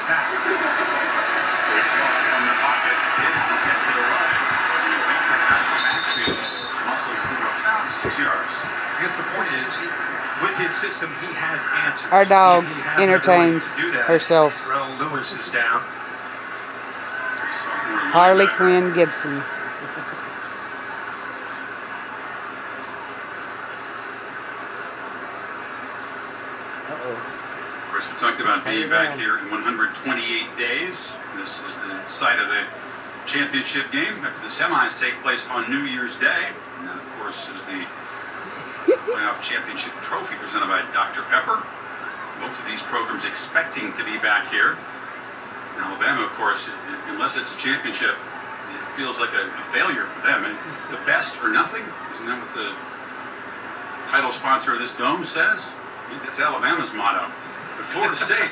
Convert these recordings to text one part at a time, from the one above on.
attack. From the pocket is and gets it away. Backfield muscles through about 6 yards. I guess the point is, with his system, he has answers. Our dog He has entertains the ability to do that. herself. Terrell Lewis is down. Harley Quinn Gibson. Of course, we talked about being back here in 128 days. This is the site of the championship game after the semis take place on New Year's Day. And that, of course, is the playoff championship trophy presented by Dr. Pepper. Both of these programs expecting to be back here. In Alabama, of course, unless it's a championship, it feels like a failure for them. And the best or nothing, isn't that what the title sponsor of this dome says? I think that's Alabama's motto. But Florida State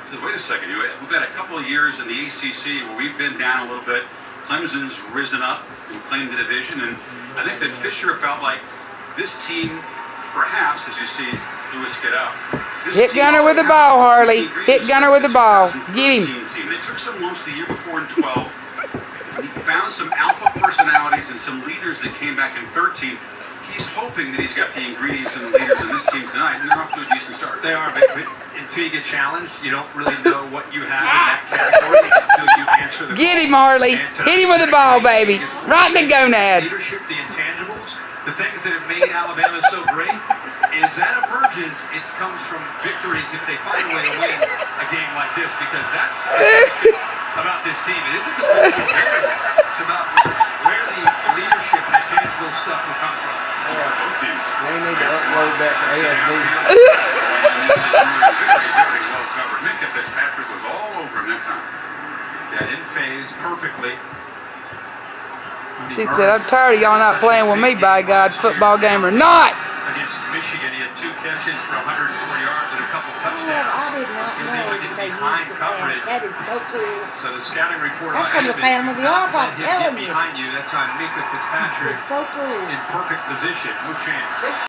says, wait a second, we've got a couple of years in the ACC where we've been down a little bit. Clemson's risen up and claimed the division. And I think that Fisher felt like this team, perhaps, as you see Lewis get up. Hit Gunner with the ball, Harley. Hit Gunner with the ball. Get him. They took some lumps the year before in 12. He found some alpha personalities and some leaders that came back in 13. He's hoping that he's got the ingredients and the leaders in this team tonight, and they're off to a decent start. They are, but until you get challenged, you don't really know what you have in that category until you answer the Get call. him, Harley. Hit him with the ball, baby. Right in the gonads. Leadership, the intangibles, the things that have made Alabama so great, is that emerges, it comes from victories if they find a way to win a game like this, because that's about this team. It isn't the football player. It's about where the leadership and tangible stuff will come from. Both teams. They need to upload that to ASB. Very, very well covered. Minka Fitzpatrick was all over him that time. Yeah, didn't phase perfectly. She said, I'm tired of y'all not playing with me, by God, football game or not. Against Michigan, he had 2 catches for 104 yards and a couple touchdowns. I did not He was know able to get they behind used the coverage. fan. That is so cool. So the scouting report That's on from the him Phantom of is the not Opera, I'm let him telling get you. behind you. That's on Minka Fitzpatrick It's so cool. in perfect position. No chance.